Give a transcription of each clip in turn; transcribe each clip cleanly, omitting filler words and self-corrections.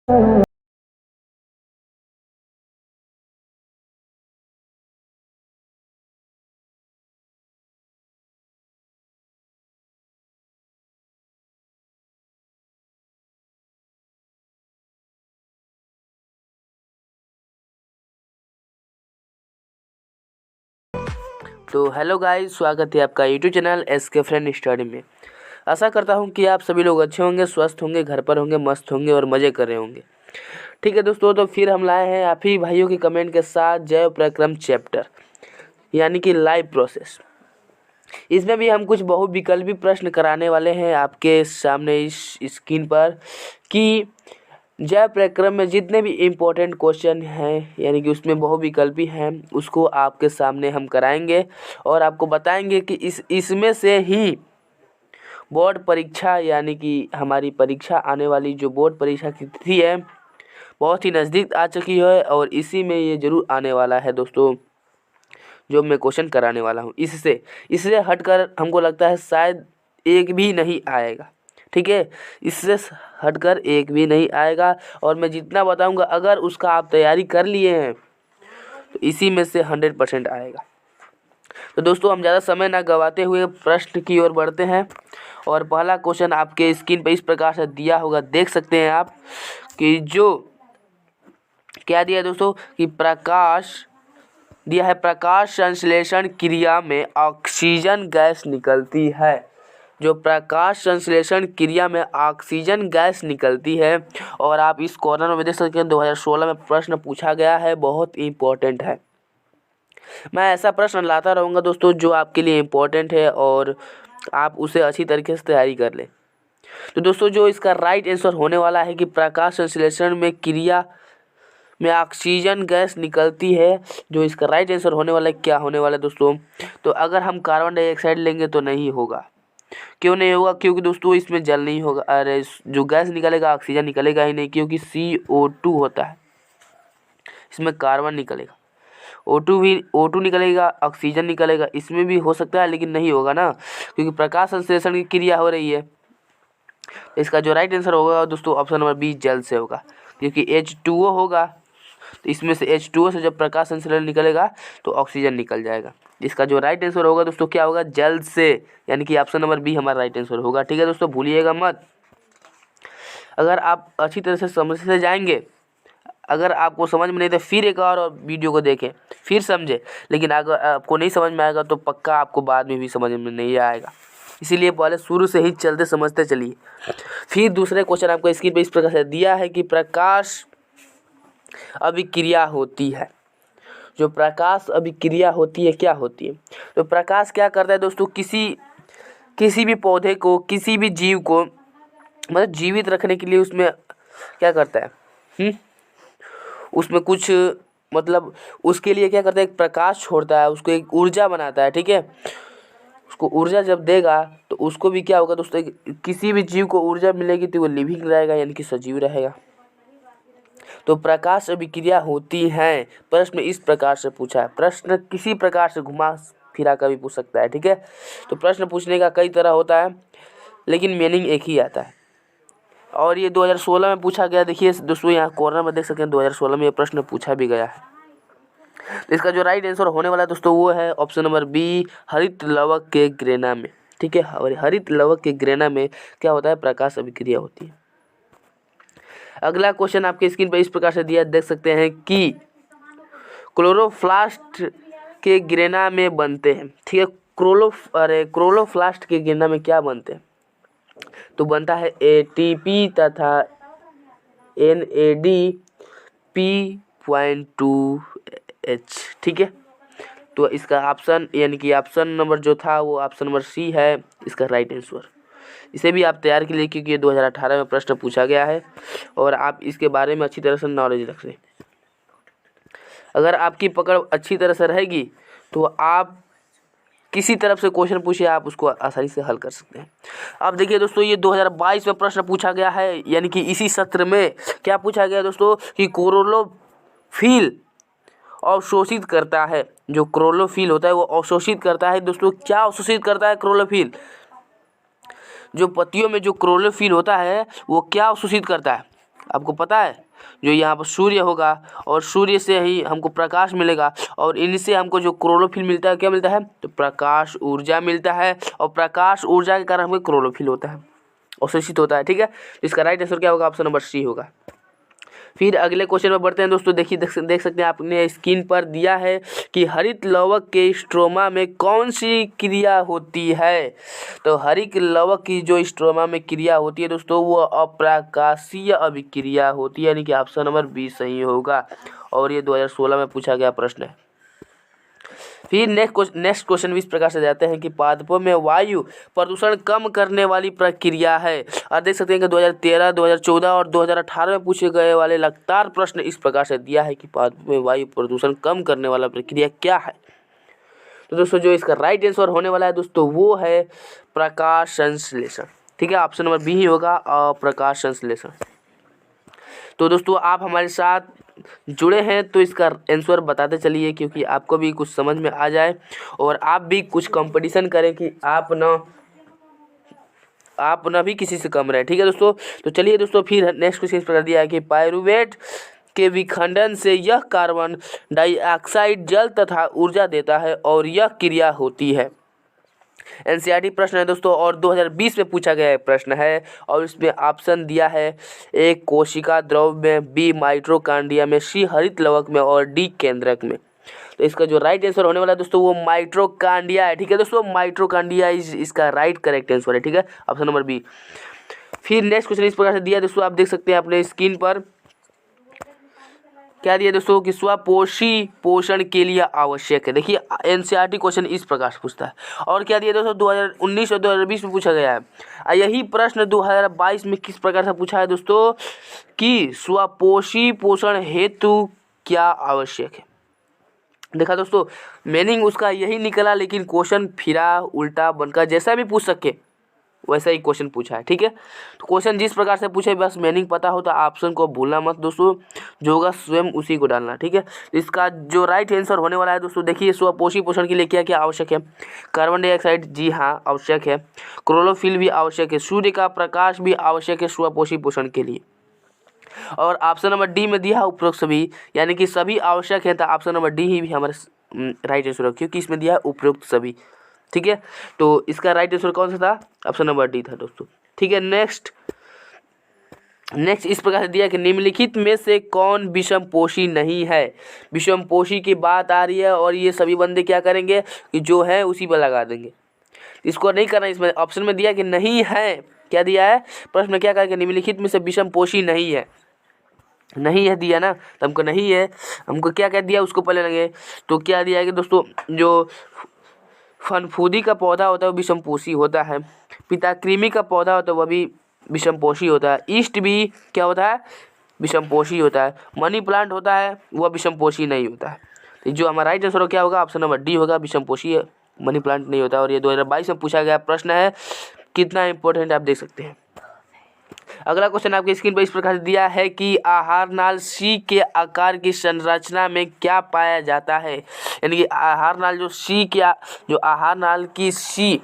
तो hello guys, स्वागत है आपका YouTube channel SK friend study में। आशा करता हूं कि आप सभी लोग अच्छे होंगे, स्वस्थ होंगे, घर पर होंगे, मस्त होंगे और मज़े कर रहे होंगे। ठीक है दोस्तों, तो फिर हम लाए हैं आप ही भाइयों के कमेंट के साथ जैव प्रक्रम चैप्टर यानी कि लाइव प्रोसेस। इसमें भी हम कुछ बहुविकल्पी प्रश्न कराने वाले हैं आपके सामने इस स्क्रीन पर कि जैव प्रक्रम में जितने भी इम्पोर्टेंट क्वेश्चन हैं यानी कि उसमें बहुविकल्पी हैं उसको आपके सामने हम कराएंगे और आपको बताएंगे कि इसमें से ही बोर्ड परीक्षा यानी कि हमारी परीक्षा आने वाली जो बोर्ड परीक्षा की तिथि है बहुत ही नज़दीक आ चुकी है और इसी में ये ज़रूर आने वाला है दोस्तों, जो मैं क्वेश्चन कराने वाला हूँ। इससे हटकर हमको लगता है शायद एक भी नहीं आएगा। ठीक है, इससे हटकर एक भी नहीं आएगा और मैं जितना बताऊंगा अगर उसका आप तैयारी कर लिए हैं तो इसी में से 100% आएगा। तो दोस्तों हम ज़्यादा समय ना गवाते हुए प्रश्न की ओर बढ़ते हैं और पहला क्वेश्चन आपके स्क्रीन पर इस प्रकार से दिया होगा, देख सकते हैं आप कि जो क्या दिया है दोस्तों कि प्रकाश दिया है, प्रकाश संश्लेषण क्रिया में ऑक्सीजन गैस निकलती है। जो प्रकाश संश्लेषण क्रिया में ऑक्सीजन गैस निकलती है और आप इस कॉर्नर में देख सकते हैं 2016 में प्रश्न पूछा गया है, बहुत इंपॉर्टेंट है। मैं ऐसा प्रश्न लाता रहूँगा दोस्तों जो आपके लिए इम्पोर्टेंट है और आप उसे अच्छी तरीके से तैयारी कर लें। तो दोस्तों जो इसका राइट आंसर होने वाला है कि प्रकाश संश्लेषण में क्रिया में ऑक्सीजन गैस निकलती है, जो इसका राइट आंसर होने वाला है क्या होने वाला है दोस्तों, तो अगर हम कार्बन डाइऑक्साइड लेंगे तो नहीं होगा। क्यों नहीं होगा? क्योंकि दोस्तों इसमें जल नहीं होगा, अरे जो गैस निकलेगा ऑक्सीजन निकलेगा ही नहीं, क्योंकि CO2 होता है, इसमें कार्बन निकलेगा, O2 निकलेगा, ऑक्सीजन निकलेगा, इसमें भी हो सकता है लेकिन नहीं होगा ना, क्योंकि प्रकाश संश्लेषण की क्रिया हो रही है। इसका जो राइट आंसर होगा दोस्तों ऑप्शन नंबर बी, जल से होगा, क्योंकि H2O होगा, तो इसमें से H2O से जब प्रकाश संश्लेषण निकलेगा तो ऑक्सीजन निकल जाएगा। इसका जो राइट आंसर होगा दोस्तों क्या होगा? जल से, यानी कि ऑप्शन नंबर बी हमारा राइट आंसर होगा। ठीक है दोस्तों, भूलिएगा मत। अगर आप अच्छी तरह से समझ से जाएंगे, अगर आपको समझ में नहीं तो फिर एक और वीडियो को देखें, फिर समझे, लेकिन अगर आपको नहीं समझ में आएगा तो पक्का आपको बाद में भी समझ में नहीं आएगा। इसीलिए पहले शुरू से ही चलते समझते चलिए। फिर दूसरे क्वेश्चन आपको स्क्रीन पे इस प्रकार से दिया है कि प्रकाश अभिक्रिया होती है। जो प्रकाश अभिक्रिया होती है क्या होती है? तो प्रकाश क्या करता है दोस्तों, किसी भी पौधे को, किसी भी जीव को मतलब जीवित रखने के लिए उसमें क्या करता है, उसमें कुछ मतलब उसके लिए क्या करता है, एक प्रकाश छोड़ता है, उसको एक ऊर्जा बनाता है। ठीक है, उसको ऊर्जा जब देगा तो उसको भी क्या होगा दोस्तों, किसी भी जीव को ऊर्जा मिलेगी तो वो लिविंग रहेगा यानी कि सजीव रहेगा। तो प्रकाश अभिक्रिया होती है। प्रश्न इस प्रकार से पूछा है, प्रश्न किसी प्रकार से घुमा फिरा कर भी पूछ सकता है। ठीक है, तो प्रश्न पूछने का कई तरह होता है लेकिन मीनिंग एक ही आता है और ये 2016 में पूछा गया। देखिए दोस्तों यहाँ कॉर्नर में देख सकते हैं 2016 में ये प्रश्न पूछा भी गया है। तो इसका जो राइट आंसर होने वाला है दोस्तों वो है ऑप्शन नंबर बी, हरित लवक के ग्रेना में। ठीक है, और हरित लवक के ग्रेना में क्या होता है, प्रकाश अभिक्रिया होती है। अगला क्वेश्चन आपके स्क्रीन पर इस प्रकार से दिया, देख सकते हैं कि क्लोरोप्लास्ट के ग्रेना में बनते हैं। ठीक है, क्लोरोप्लास्ट के ग्रेना में क्या बनते हैं, तो बनता है ATP तथा NADP.2H। ठीक है, तो इसका ऑप्शन यानी कि ऑप्शन नंबर जो था वो ऑप्शन नंबर सी है इसका राइट आंसर। इसे भी आप तैयार कीजिए क्योंकि ये 2018 में प्रश्न पूछा गया है और आप इसके बारे में अच्छी तरह से नॉलेज रखें। अगर आपकी पकड़ अच्छी तरह से रहेगी तो आप किसी तरफ से क्वेश्चन पूछिए, आप उसको आसानी से हल कर सकते हैं। अब देखिए दोस्तों ये 2022 में प्रश्न पूछा गया है, यानी कि इसी सत्र में क्या पूछा गया दोस्तों कि क्लोरोफिल अवशोषित करता है। जो क्लोरोफिल होता है वो अवशोषित करता है दोस्तों। क्या अवशोषित करता है क्लोरोफिल? जो पत्तियों में जो क्लोरोफिल होता है वो क्या अवशोषित करता है? आपको पता है, जो यहाँ पर सूर्य होगा और सूर्य से ही हमको प्रकाश मिलेगा और इनसे हमको जो क्लोरोफिल मिलता है, क्या मिलता है, तो प्रकाश ऊर्जा मिलता है और प्रकाश ऊर्जा के कारण हमको क्लोरोफिल होता है, अवशोषित होता है। ठीक है, तो इसका राइट आंसर क्या होगा, ऑप्शन नंबर सी होगा। फिर अगले क्वेश्चन में बढ़ते हैं दोस्तों। देखिए देख सकते हैं आपने स्क्रीन पर दिया है कि हरित लवक के स्ट्रोमा में कौन सी क्रिया होती है। तो हरित लवक की जो स्ट्रोमा में क्रिया होती है दोस्तों, वो अप्रकाशीय अभिक्रिया होती है, यानी कि ऑप्शन नंबर बी सही होगा और ये 2016 में पूछा गया प्रश्न है। फिर नेक्स्ट क्वेश्चन भी इस प्रकार से जाते हैं कि पादपों में वायु प्रदूषण कम करने वाली प्रक्रिया है। और देख सकते हैं कि 2013, 2014 और 2018 में पूछे गए वाले लगातार प्रश्न इस प्रकार से दिया है कि पादपों में वायु प्रदूषण कम करने वाला प्रक्रिया क्या है। तो दोस्तों जो इसका राइट आंसर होने वाला है दोस्तों, वो है प्रकाश संश्लेषण। ठीक है, ऑप्शन नंबर बी ही होगा, प्रकाश संश्लेषण। तो दोस्तों आप हमारे साथ जुड़े हैं तो इसका आंसर बताते चलिए, क्योंकि आपको भी कुछ समझ में आ जाए और आप भी कुछ कंपटीशन करें कि आप ना भी किसी से कम रहे। ठीक है दोस्तों, तो चलिए दोस्तों फिर नेक्स्ट क्वेश्चन इस प्रकार दिया है कि पायरुवेट के विखंडन से यह कार्बन डाइऑक्साइड जल तथा ऊर्जा देता है और यह क्रिया होती है। एनसीईआरटी प्रश्न है दोस्तों और 2020 में पूछा गया प्रश्न है और इसमें ऑप्शन दिया है ए कोशिका द्रव में, बी माइटोकॉन्ड्रिया में, सी हरित लवक में और डी केंद्रक में। तो इसका जो राइट आंसर होने वाला है दोस्तों, वो माइटोकॉन्ड्रिया है। ठीक है दोस्तों, माइटोकॉन्ड्रिया इसका राइट करेक्ट आंसर है। ठीक है, ऑप्शन नंबर बी। फिर नेक्स्ट क्वेश्चन इस प्रकार से दिया दोस्तों, आप देख सकते हैं अपने स्क्रीन पर क्या दिया दोस्तों कि स्वपोषी पोषण के लिए आवश्यक है। देखिए एनसीईआरटी क्वेश्चन इस प्रकार से पूछता है और क्या दिया दोस्तों 2019 और 2020 में पूछा गया है। यही प्रश्न 2022 में किस प्रकार से पूछा है दोस्तों कि स्वपोषी पोषण हेतु क्या आवश्यक है। देखा दोस्तों, मीनिंग उसका यही निकला, लेकिन क्वेश्चन फिरा उल्टा बनकर जैसा भी पूछ सके वैसा ही क्वेश्चन पूछा है। ठीक है, तो क्वेश्चन जिस प्रकार से पूछे बस मीनिंग पता हो तो ऑप्शन को भूलना मत दोस्तों, जो होगा स्वयं उसी को डालना। ठीक है, इसका जो राइट आंसर होने वाला है दोस्तों, देखिए स्वपोषी पोषण के लिए क्या क्या आवश्यक है। कार्बन डाइऑक्साइड, जी हाँ आवश्यक है। क्लोरोफिल भी आवश्यक है। सूर्य का प्रकाश भी आवश्यक है स्वपोषी पोषण के लिए। और ऑप्शन नंबर डी में दिया है उपरोक्त सभी, यानी कि सभी आवश्यक है, तो ऑप्शन नंबर डी ही भी हमारे राइट आंसर है, क्योंकि इसमें दिया है उपरोक्त सभी। ठीक है, तो इसका राइट आंसर कौन सा था, ऑप्शन नंबर डी था दोस्तों। ठीक है, नेक्स्ट इस प्रकार से दिया कि निम्नलिखित में से कौन विषमपोषी नहीं है। विषमपोषी की बात आ रही है और ये सभी बंदे क्या करेंगे कि जो है उसी पर लगा देंगे, इसको नहीं करना। इसमें ऑप्शन में दिया कि नहीं है, क्या दिया है प्रश्न में, क्या कहा कि निम्नलिखित में से विषमपोषी नहीं है। नहीं है दिया ना, तो हमको नहीं है, हमको क्या कह दिया उसको पहले लगे। तो क्या दिया है कि दोस्तों जो फनफूदी का पौधा होता है वो विषमपोषी होता है। पिताकृमि का पौधा होता है वह भी विषमपोषी होता है। ईस्ट भी क्या होता है, विषमपोषी होता है। मनी प्लांट होता है वह विषमपोषी नहीं होता है। तो जो हमारा राइट आंसर क्या होगा, ऑप्शन नंबर डी होगा, विषमपोषी मनी प्लांट नहीं होता। और ये 2022 में पूछा गया प्रश्न है, कितना इंपॉर्टेंट आप देख सकते हैं। अगला क्वेश्चन आपके स्क्रीन पर इस प्रकार दिया है कि आहार नाल सी के आकार की संरचना में क्या पाया जाता है। यानी कि आहार नाल जो आहार नाल की सी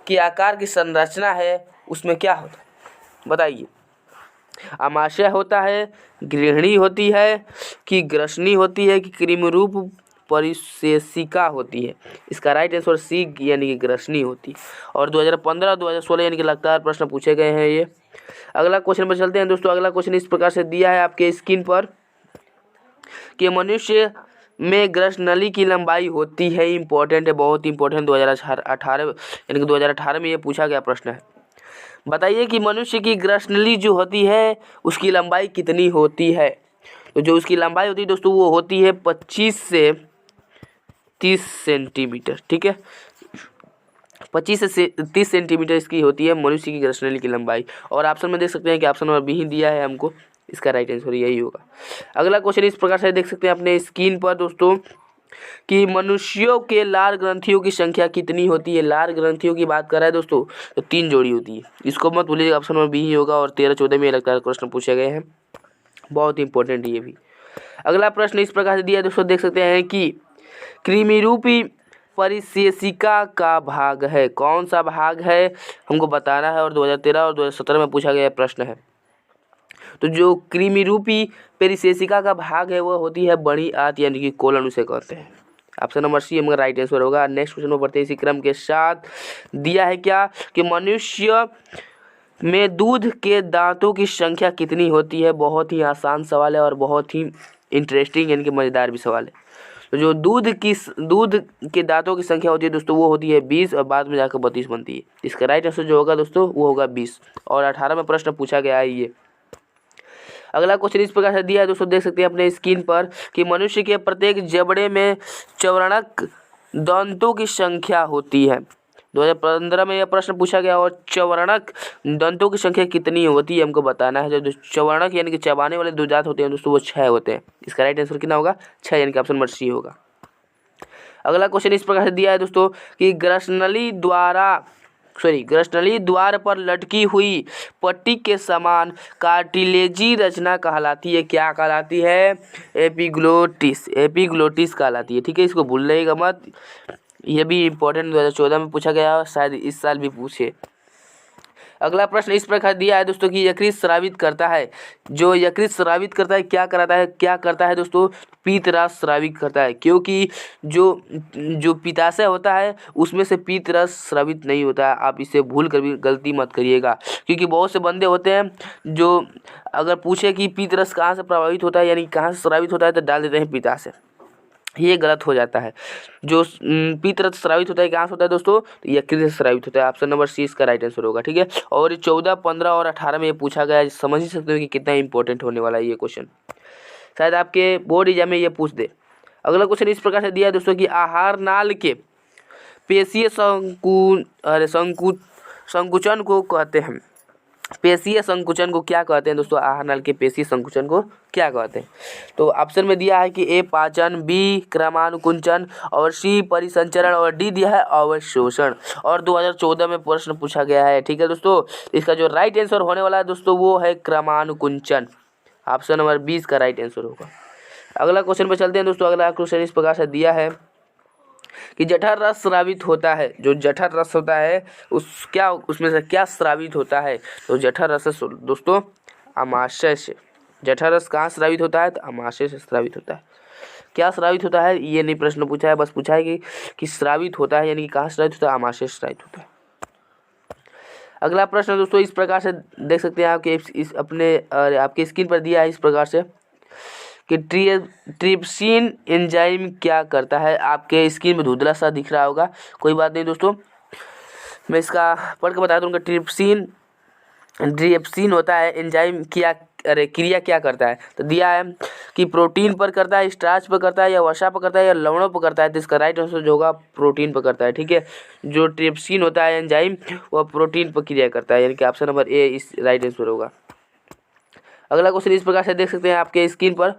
के आकार की संरचना है उसमें क्या होता है, बताइए। आमाशय होता है, गृहिणी होती है कि ग्रसनी होती है कि कृमिरूप परिशेषिका होती है। इसका राइट आंसर सी यानी कि ग्रसनी होती है। और 2015 और 2016 यानी कि लगातार प्रश्न पूछे गए हैं ये। अगला क्वेश्चन पर चलते हैं दोस्तों। अगला क्वेश्चन इस प्रकार से दिया है आपके स्क्रीन पर कि मनुष्य में ग्रसनली की लंबाई होती है, इंपॉर्टेंट है, बहुत इंपॉर्टेंट, 2018 यानी कि 2018 में ये पूछा गया प्रश्न है। बताइए कि मनुष्य की ग्रसनली जो होती है उसकी लंबाई कितनी होती है। तो जो उसकी लंबाई होती है दोस्तों वो होती है 25 से 30 सेंटीमीटर। ठीक है, 25 से 30 सेंटीमीटर इसकी होती है मनुष्य की ग्रसनली की लंबाई। और ऑप्शन में देख सकते हैं कि ऑप्शन नंबर बी ही दिया है हमको, इसका राइट आंसर यही होगा। अगला क्वेश्चन इस प्रकार से देख सकते हैं अपने स्क्रीन पर दोस्तों कि मनुष्यों के लार ग्रंथियों की संख्या कितनी होती है। लार ग्रंथियों की बात कर रहा है दोस्तों तो 3 जोड़ी होती है, इसको मत भूलिएगा, ऑप्शन नंबर बी ही होगा। और 13-14 में लगता है प्रश्न पूछे गए हैं, बहुत इंपॉर्टेंट ये भी। अगला प्रश्न इस प्रकार से दिया है दोस्तों, देख सकते हैं कि कृमिरूपी परिशेषिका का भाग है, कौन सा भाग है हमको बताना है। और 2013 और 2017 में पूछा गया प्रश्न है। तो जो कृमि रूपी पेरिसेशिका का भाग है वो होती है बड़ी आंत यानी कि कोलन उसे कहते हैं। ऑप्शन नंबर सी हमारा राइट आंसर होगा। नेक्स्ट क्वेश्चन में बढ़ते हैं इसी क्रम के साथ। दिया है क्या कि मनुष्य में दूध के दांतों की संख्या कितनी होती है। बहुत ही आसान सवाल है और बहुत ही इंटरेस्टिंग यानी कि मज़ेदार भी सवाल है। तो जो दूध के दांतों की संख्या होती है दोस्तों वो होती है 20 और बाद में जाकर 32 बनती है। इसका राइट आंसर जो होगा दोस्तों वो होगा 20 और 18 में प्रश्न पूछा गया है ये। अगला क्वेश्चन इस प्रकार से दिया है दोस्तों, देख सकते हैं अपने स्क्रीन पर कि मनुष्य के प्रत्येक जबड़े में चौवर्णक दांतों की संख्या होती है। 2015 में यह प्रश्न पूछा गया और चौवर्णक दांतों की संख्या कितनी होती है हमको बताना है। जो चौवर्णक यानी कि चबाने वाले दो दांत होते हैं दोस्तों वो 6 होते हैं। इसका राइट आंसर कितना होगा 6 यानी कि ऑप्शन नंबर सी होगा। अगला क्वेश्चन इस प्रकार से दिया है दोस्तों कि ग्रसनली द्वार पर लटकी हुई पट्टी के समान कार्टिलेजी रचना कहलाती है। क्या कहलाती है? एपिग्लोटिस कहलाती है। ठीक है, इसको भूलिएगा मत, ये भी इम्पोर्टेंट 2014 में पूछा गया, शायद इस साल भी पूछे। अगला प्रश्न इस प्रकार दिया है दोस्तों कि यकृत स्रावित करता है। जो यकृत स्रावित करता है क्या करता है दोस्तों? पीत रस स्रावित करता है, क्योंकि जो पित्ताशय होता है उसमें से पीत रस स्रावित नहीं होता है। आप इसे भूल कर भी गलती मत करिएगा, क्योंकि बहुत से बंदे होते हैं जो अगर पूछे कि पीत रस कहाँ से प्रभावित होता है यानी कहाँ से स्रावित होता है तो डाल देते हैं पित्ताशय। ये गलत हो जाता है। जो पीत रस स्रावित होता है कहाँ से होता है दोस्तों? तो यकृत से स्रावित होता है। ऑप्शन नंबर सी इसका राइट आंसर होगा। ठीक है, और 14, 15 और 18 में ये पूछा गया है। समझ ही सकते हो कि कितना इंपॉर्टेंट होने वाला है ये क्वेश्चन, शायद आपके बोर्ड एग्जाम में ये पूछ दे। अगला क्वेश्चन इस प्रकार से दिया है दोस्तों कि आहार नाल के पेशीय संकुचन को कहते हैं। पेशीय संकुचन को क्या कहते हैं दोस्तों? आहार नाल के पेशीय संकुचन को क्या कहते हैं? तो ऑप्शन में दिया है कि ए पाचन, बी क्रमानुकुंचन और सी परिसंचरण और डी दिया है अवशोषण। और 2014 में प्रश्न पूछा गया है। ठीक है दोस्तों, इसका जो राइट आंसर होने वाला है दोस्तों वो है क्रमानुकुंचन। ऑप्शन नंबर 20 का राइट आंसर होगा। अगला क्वेश्चन पे चलते हैं दोस्तों। अगला क्वेश्चन इस प्रकार से दिया है कि जठर रस स्रावित होता है। जो जठर रस होता है उसमें से क्या स्रावित होता है? तो जठर रस दोस्तों आमाशय से। जठर रस कहाँ स्रावित होता है? तो आमाशय से स्रावित होता है। क्या स्रावित होता है ये नहीं प्रश्न पूछा है, बस पूछा है कि स्रावित होता है यानी कि कहाँ स्रावित होता है? आमाशय से स्रावित होता है। अगला प्रश्न दोस्तों इस प्रकार से देख सकते हैं आपके स्क्रीन पर दिया है इस प्रकार से कि ट्रिप्सिन एंजाइम क्या करता है। आपके स्क्रीन में धुंधला सा दिख रहा होगा, कोई बात नहीं दोस्तों, मैं इसका पढ़ के बता दूंगा। ट्रिप्सिन होता है एंजाइम क्रिया क्या करता है? तो दिया है कि प्रोटीन पर करता है, स्टार्च पर करता है, या वसा पर करता है, या लवणों पर करता है। तो इसका राइट आंसर जो होगा प्रोटीन पर करता है। ठीक है, जो ट्रिप्सिन होता है एंजाइम वह प्रोटीन पर क्रिया करता है, यानी कि ऑप्शन नंबर ए इस राइट आंसर होगा। अगला क्वेश्चन इस प्रकार से देख सकते हैं आपके स्क्रीन पर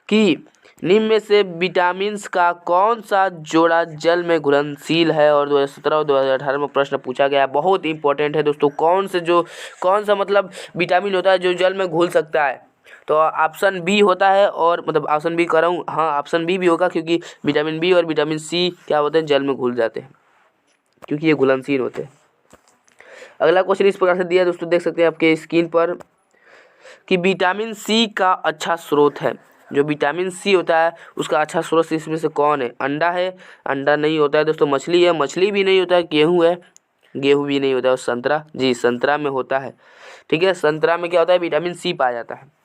कि निम्न में से विटामिन का कौन सा जोड़ा जल में घुलनशील है। और 2017 और 2018 में प्रश्न पूछा गया है, बहुत इंपॉर्टेंट है दोस्तों। कौन सा मतलब विटामिन होता है जो जल में घुल सकता है? तो ऑप्शन बी होता है, और मतलब ऑप्शन बी कर रहा हूँ, हाँ ऑप्शन बी भी होगा, क्योंकि विटामिन बी और विटामिन सी क्या होते हैं? जल में घुल जाते हैं, क्योंकि ये घुलनशील होते हैं। अगला क्वेश्चन इस प्रकार से दिया है दोस्तों, देख सकते हैं आपके स्क्रीन पर कि विटामिन सी का अच्छा स्रोत है। जो विटामिन सी होता है उसका अच्छा स्रोत इसमें से कौन है? अंडा है? अंडा नहीं होता है दोस्तों। मछली है? मछली भी नहीं होता है। गेहूँ है? गेहूँ भी नहीं होता है। और संतरा? जी संतरा में होता है। ठीक है, संतरा में क्या होता है? विटामिन सी पाया जाता है।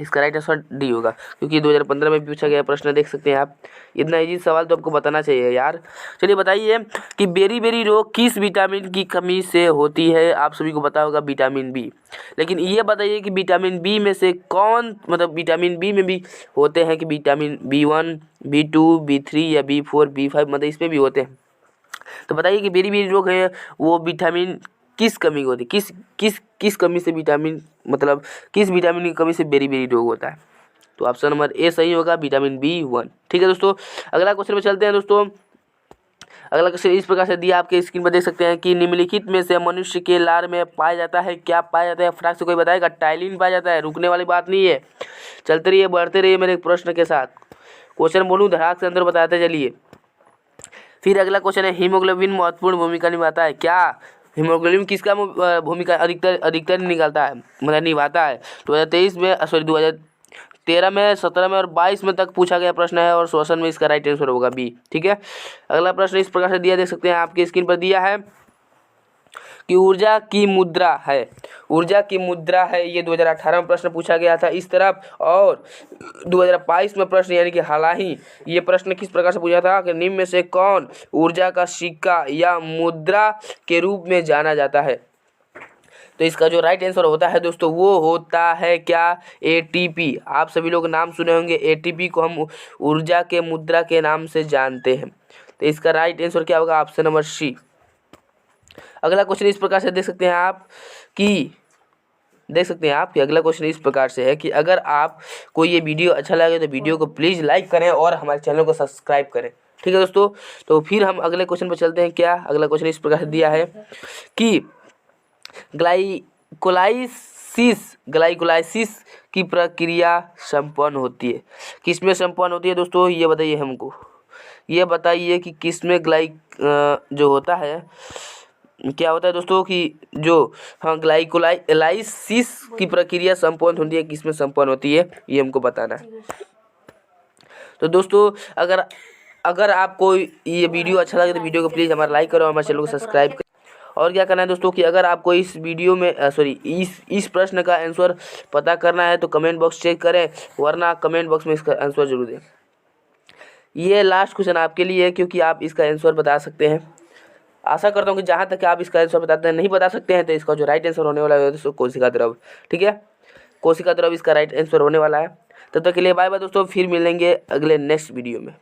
इसका राइट आंसर डी होगा, क्योंकि 2015 में पूछा गया प्रश्न, देख सकते हैं आप। इतना इजी सवाल तो आपको बताना चाहिए यार। चलिए बताइए कि बेरी रोग किस विटामिन की कमी से होती है? आप सभी को पता होगा विटामिन बी। लेकिन ये बताइए कि विटामिन बी में से विटामिन बी में भी होते हैं कि विटामिन B1, B2, B3 या B4, B5 मतलब इसमें भी होते हैं। तो बताइए कि बेरी रोग है वो विटामिन किस कमी होती है? किस कमी से किस विटामिन की कमी से बेरी रोग होता है? तो ऑप्शन नंबर ए सही होगा, विटामिन B1। ठीक है दोस्तों, अगला क्वेश्चन में चलते हैं दोस्तों। अगला क्वेश्चन इस प्रकार से दिया, आपके स्क्रीन पर देख सकते हैं कि निम्नलिखित में से मनुष्य के लार में पाया जाता है। क्या पाया जाता है? फटाक से कोई बताएगा? टाइलिन पाया जाता है। रुकने वाली बात नहीं है, चलते रहिए, बढ़ते रहिए मेरे प्रश्न के साथ। क्वेश्चन बोलूँ धड़ाक से अंदर बताते चलिए। फिर अगला क्वेश्चन है, हीमोग्लोबिन महत्वपूर्ण भूमिका निभाता है। क्या हीमोग्लोबिन किसका भूमिका अधिकतर निकालता है, मतलब निभाता है। 2023 में 2013 में, 17 में और 22 में तक पूछा गया प्रश्न है और श्वसन में इसका राइट आंसर होगा बी। ठीक है, अगला प्रश्न इस प्रकार से दिया, देख सकते हैं आपकी स्क्रीन पर दिया है कि ऊर्जा की मुद्रा है, ये 2018 में प्रश्न पूछा गया था इस तरफ, और 2022 में प्रश्न यानी कि हालांकि ये प्रश्न किस प्रकार से पूछा था कि निम्न में से कौन ऊर्जा का सिक्का या मुद्रा के रूप में जाना जाता है। तो इसका जो राइट आंसर होता है दोस्तों वो होता है क्या, एटीपी। आप सभी लोग नाम सुने होंगे, एटीपी को हम ऊर्जा के मुद्रा के नाम से जानते हैं। तो इसका राइट आंसर क्या होगा, ऑप्शन नंबर सी। अगला क्वेश्चन इस प्रकार से देख सकते हैं आप कि अगला क्वेश्चन इस प्रकार से है कि अगर आप को ये वीडियो अच्छा लगे तो वीडियो को प्लीज़ लाइक करें और हमारे चैनल को सब्सक्राइब करें। ठीक है दोस्तों, तो फिर हम अगले क्वेश्चन पर चलते हैं। क्या अगला क्वेश्चन इस प्रकार से दिया है कि ग्लाइकोलाइसिस की प्रक्रिया संपन्न होती है, किसमें संपन्न होती है दोस्तों, ये बताइए हमको। ये बताइए कि किसमें जो होता है, क्या होता है दोस्तों कि जो ग्लाइकोलाइसिस की प्रक्रिया संपन्न होती है, किसमें संपन्न होती है, ये हमको बताना है। तो दोस्तों अगर आपको ये वीडियो अच्छा लगे तो वीडियो को प्लीज़ हमारा लाइक करो, हमारे चैनल को सब्सक्राइब करो। और क्या करना है दोस्तों कि अगर आपको इस वीडियो में इस प्रश्न का आंसर पता करना है तो कमेंट बॉक्स चेक करें, वरना कमेंट बॉक्स में इसका आंसर जरूर दें। ये लास्ट क्वेश्चन आपके लिए है क्योंकि आप इसका आंसर बता सकते हैं। आशा करता हूँ कि जहाँ तक आप इसका आंसर बताते हैं नहीं बता सकते हैं तो इसका जो राइट आंसर होने वाला है दोस्तों कोशिका द्रव। ठीक है, कोशिका द्रव इसका राइट आंसर होने वाला है। तब तक के लिए बाय बाय दोस्तों, फिर मिलेंगे अगले नेक्स्ट वीडियो में।